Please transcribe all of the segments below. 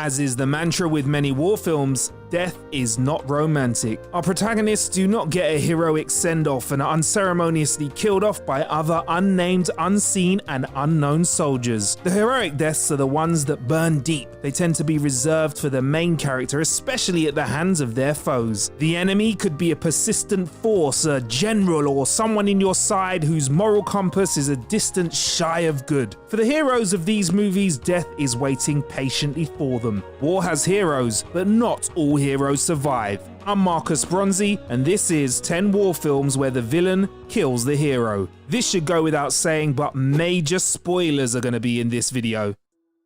As is the mantra with many war films, death is not romantic. Our protagonists do not get a heroic send-off and are unceremoniously killed off by other unnamed, unseen, and unknown soldiers. The heroic deaths are the ones that burn deep. They tend to be reserved for the main character, especially at the hands of their foes. The enemy could be a persistent force, a general, or someone in your side whose moral compass is a distance shy of good. For the heroes of these movies, death is waiting patiently for them. War has heroes, but not all heroes survive. I'm Marcus Bronzy, and this is 10 war films where the villain kills the hero. This should go without saying, but major spoilers are going to be in this video.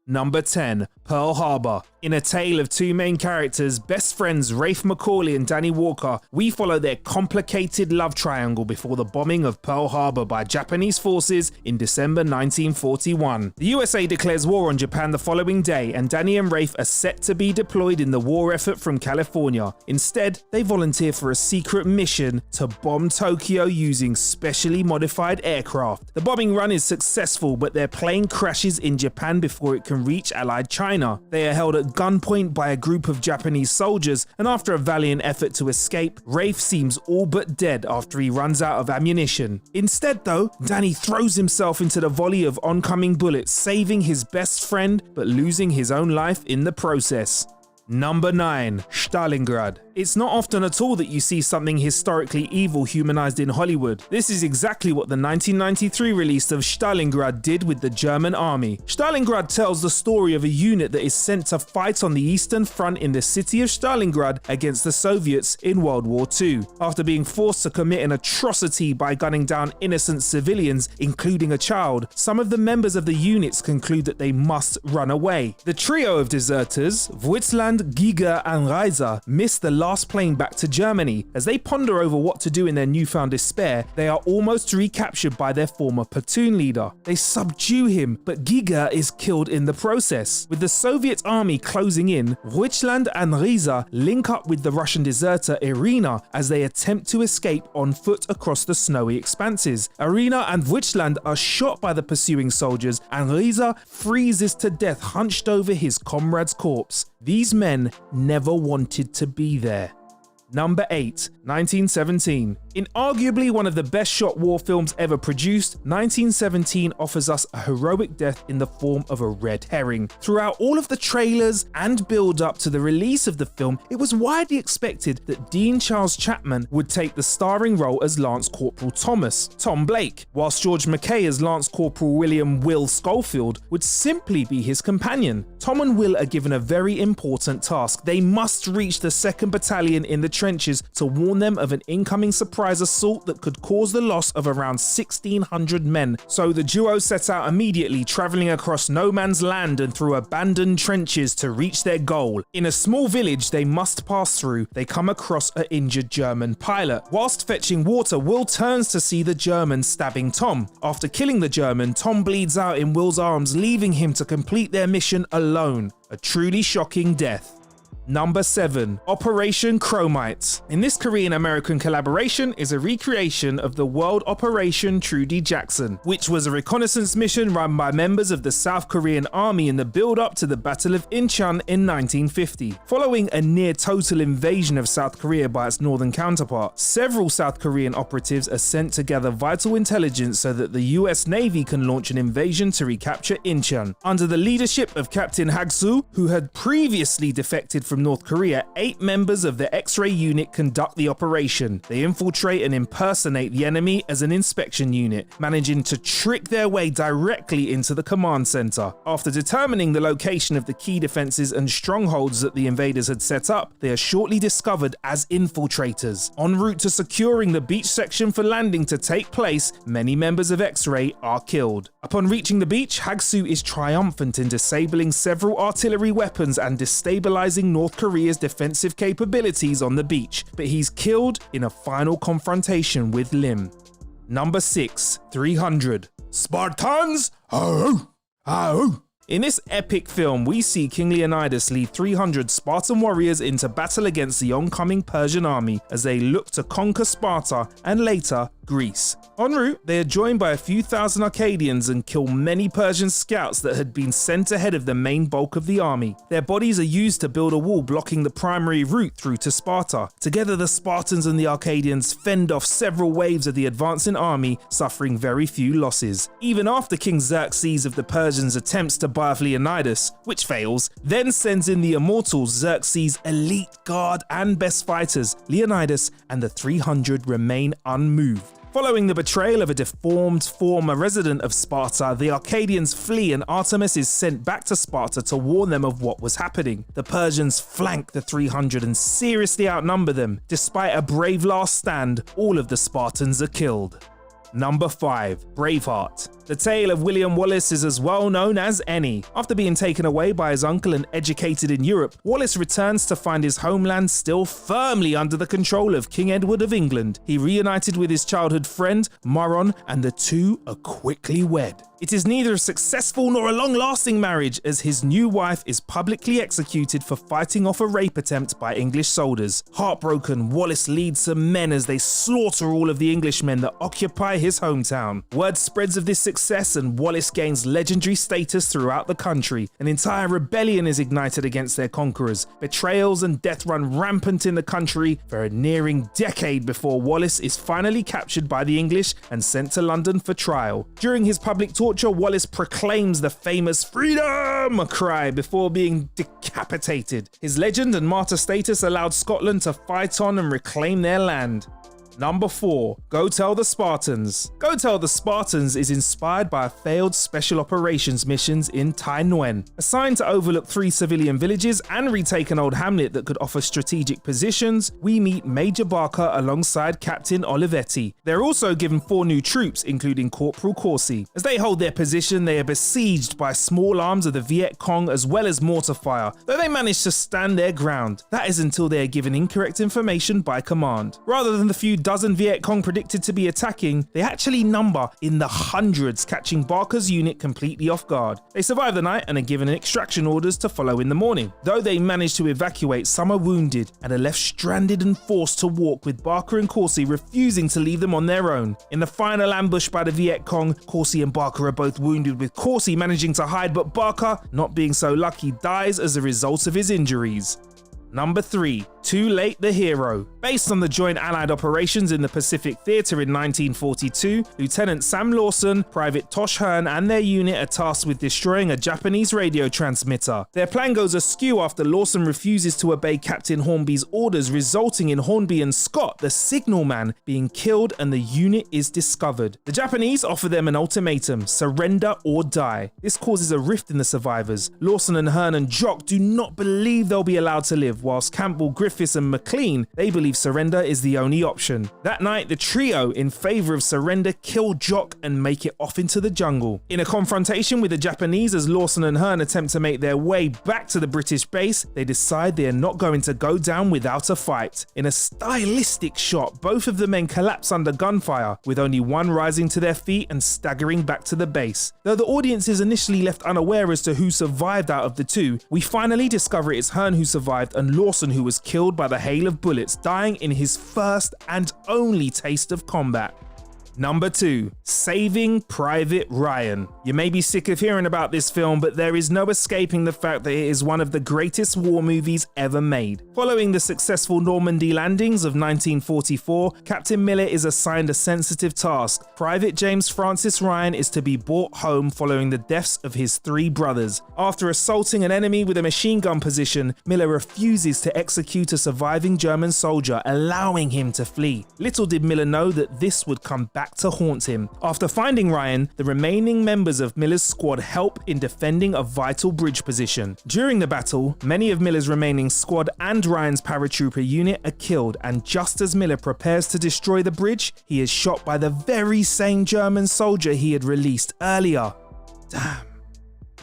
Number 10. Pearl Harbor. In a tale of two main characters, best friends Rafe McCauley and Danny Walker, we follow their complicated love triangle before the bombing of Pearl Harbor by Japanese forces in December 1941. The USA declares war on Japan the following day, and Danny and Rafe are set to be deployed in the war effort from California. Instead, they volunteer for a secret mission to bomb Tokyo using specially modified aircraft. The bombing run is successful, but their plane crashes in Japan before it can reach Allied China. They are held at gunpoint by a group of Japanese soldiers, and after a valiant effort to escape, Rafe seems all but dead after he runs out of ammunition. Instead though, Danny throws himself into the volley of oncoming bullets, saving his best friend but losing his own life in the process. Number 9. Stalingrad. It's not often at all that you see something historically evil humanized in Hollywood. This is exactly what the 1993 release of Stalingrad did with the German army. Stalingrad tells the story of a unit that is sent to fight on the Eastern Front in the city of Stalingrad against the Soviets in World War II. After being forced to commit an atrocity by gunning down innocent civilians, including a child, some of the members of the units conclude that they must run away. The trio of deserters, Wojtland, Giger, and Reiser, miss the last plane back to Germany. As they ponder over what to do in their newfound despair, they are almost recaptured by their former platoon leader. They subdue him, but Giger is killed in the process. With the Soviet army closing in, Wojtland and Reiser link up with the Russian deserter Irina as they attempt to escape on foot across the snowy expanses. Irina and Wojtland are shot by the pursuing soldiers, and Reiser freezes to death hunched over his comrade's corpse. These men never wanted to be there. Number 8. 1917. In arguably one of the best shot war films ever produced, 1917 offers us a heroic death in the form of a red herring. Throughout all of the trailers and build up to the release of the film, it was widely expected that Dean Charles Chapman would take the starring role as Lance Corporal Thomas, Tom Blake, whilst George McKay as Lance Corporal William Will Schofield would simply be his companion. Tom and Will are given a very important task. They must reach the 2nd Battalion in the trenches to warn them of an incoming surprise assault that could cause the loss of around 1,600 men. So the duo set out immediately, travelling across no man's land and through abandoned trenches to reach their goal. In a small village they must pass through, they come across an injured German pilot. Whilst fetching water, Will turns to see the German stabbing Tom. After killing the German, Tom bleeds out in Will's arms, leaving him to complete their mission alone. A truly shocking death. Number 7. Operation Chromite. In this Korean-American collaboration is a recreation of the World Operation Trudy Jackson, which was a reconnaissance mission run by members of the South Korean army in the build-up to the Battle of Incheon in 1950. Following a near-total invasion of South Korea by its northern counterpart, several South Korean operatives are sent to gather vital intelligence so that the US Navy can launch an invasion to recapture Incheon. Under the leadership of Captain Hagsu, who had previously defected from North Korea, 8 members of the X-ray unit conduct the operation. They infiltrate and impersonate the enemy as an inspection unit, managing to trick their way directly into the command center. After determining the location of the key defenses and strongholds that the invaders had set up, they are shortly discovered as infiltrators. En route to securing the beach section for landing to take place, many members of X-ray are killed. Upon reaching the beach, Hagsu is triumphant in disabling several artillery weapons and destabilizing North Korea's defensive capabilities on the beach, but he's killed in a final confrontation with Lim. Number 6. 300. Spartans! In this epic film, we see King Leonidas lead 300 Spartan warriors into battle against the oncoming Persian army as they look to conquer Sparta and later Greece. En route, they are joined by a few thousand Arcadians and kill many Persian scouts that had been sent ahead of the main bulk of the army. Their bodies are used to build a wall blocking the primary route through to Sparta. Together, the Spartans and the Arcadians fend off several waves of the advancing army, suffering very few losses. Even after King Xerxes of the Persians attempts to buy off Leonidas, which fails, then sends in the immortal Xerxes' elite guard and best fighters, Leonidas and the 300 remain unmoved. Following the betrayal of a deformed former resident of Sparta, the Arcadians flee and Artemis is sent back to Sparta to warn them of what was happening. The Persians flank the 300 and seriously outnumber them. Despite a brave last stand, all of the Spartans are killed. Number 5. Braveheart. The tale of William Wallace is as well known as any. After being taken away by his uncle and educated in Europe, Wallace returns to find his homeland still firmly under the control of King Edward of England. He reunited with his childhood friend, Moron, and the two are quickly wed. It is neither a successful nor a long-lasting marriage, as his new wife is publicly executed for fighting off a rape attempt by English soldiers. Heartbroken, Wallace leads some men as they slaughter all of the Englishmen that occupy his hometown. Word spreads of this success and Wallace gains legendary status throughout the country. An entire rebellion is ignited against their conquerors. Betrayals and death run rampant in the country for a nearing decade before Wallace is finally captured by the English and sent to London for trial. During his public torture, Wallace proclaims the famous "freedom" cry before being decapitated. His legend and martyr status allowed Scotland to fight on and reclaim their land. Number 4. Go Tell the Spartans. Go Tell the Spartans is inspired by a failed special operations missions in Tai Nguyen. Assigned to overlook 3 civilian villages and retake an old hamlet that could offer strategic positions, we meet Major Barker alongside Captain Olivetti. They're also given 4 new troops, including Corporal Corsi. As they hold their position, they are besieged by small arms of the Viet Cong as well as mortar fire, though they manage to stand their ground. That is until they are given incorrect information by command. Rather than the few dozen Viet Cong predicted to be attacking, they actually number in the hundreds, catching Barker's unit completely off guard. They survive the night and are given extraction orders to follow in the morning. Though they manage to evacuate, some are wounded and are left stranded and forced to walk, with Barker and Corsi refusing to leave them on their own. In the final ambush by the Viet Cong, Corsi and Barker are both wounded, with Corsi managing to hide, but Barker, not being so lucky, dies as a result of his injuries. Number 3. Too Late the Hero. Based on the joint Allied operations in the Pacific Theater in 1942, Lieutenant Sam Lawson, Private Tosh Hearn and their unit are tasked with destroying a Japanese radio transmitter. Their plan goes askew after Lawson refuses to obey Captain Hornby's orders, resulting in Hornby and Scott, the signalman, being killed and the unit is discovered. The Japanese offer them an ultimatum: surrender or die. This causes a rift in the survivors. Lawson and Hearn and Jock do not believe they'll be allowed to live, whilst Campbell, Griffiths and McLean, they believe surrender is the only option. That night, the trio, in favour of surrender, kill Jock and make it off into the jungle. In a confrontation with the Japanese, as Lawson and Hearn attempt to make their way back to the British base, they decide they are not going to go down without a fight. In a stylistic shot, both of the men collapse under gunfire, with only one rising to their feet and staggering back to the base. Though the audience is initially left unaware as to who survived out of the two, we finally discover it's Hearn who survived and Lawson who was killed by the hail of bullets, dying in his first and only taste of combat. Number 2. Saving Private Ryan. You may be sick of hearing about this film, but there is no escaping the fact that it is one of the greatest war movies ever made. Following the successful Normandy landings of 1944, Captain Miller is assigned a sensitive task. Private James Francis Ryan is to be brought home following the deaths of his 3 brothers. After assaulting an enemy with a machine gun position, Miller refuses to execute a surviving German soldier, allowing him to flee. Little did Miller know that this would come back to haunt him. After finding Ryan, the remaining members of Miller's squad help in defending a vital bridge position. During the battle, many of Miller's remaining squad and Ryan's paratrooper unit are killed, and just as Miller prepares to destroy the bridge, he is shot by the very same German soldier he had released earlier. Damn.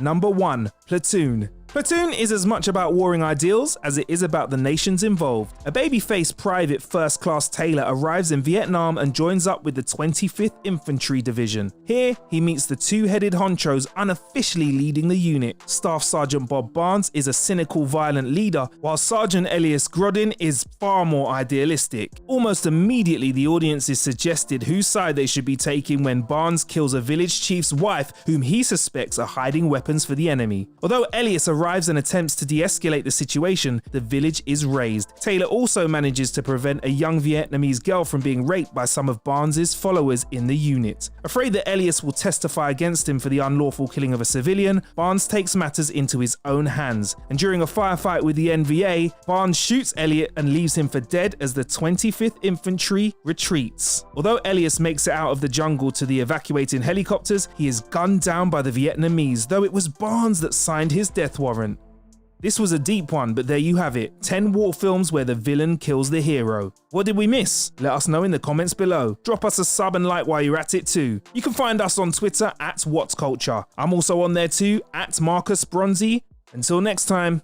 Number 1. Platoon. Platoon is as much about warring ideals as it is about the nations involved. A baby-faced Private First Class Taylor arrives in Vietnam and joins up with the 25th Infantry Division. Here, he meets the two-headed honchos unofficially leading the unit. Staff Sergeant Bob Barnes is a cynical, violent leader, while Sergeant Elias Grodin is far more idealistic. Almost immediately, the audience is suggested whose side they should be taking when Barnes kills a village chief's wife, whom he suspects are hiding weapons for the enemy. Although Elias arrives and attempts to de-escalate the situation, the village is razed. Taylor also manages to prevent a young Vietnamese girl from being raped by some of Barnes's followers in the unit. Afraid that Elias will testify against him for the unlawful killing of a civilian, Barnes takes matters into his own hands, and during a firefight with the NVA, Barnes shoots Elliot and leaves him for dead as the 25th Infantry retreats. Although Elias makes it out of the jungle to the evacuating helicopters, he is gunned down by the Vietnamese, though it was Barnes that signed his death warrant. This was a deep one, but there you have it. 10 war films where the villain kills the hero. What did we miss? Let us know in the comments below. Drop us a sub and like while you're at it too. You can find us on Twitter @WhatCulture. I'm also on there too, @Marcus Bronzy. Until next time.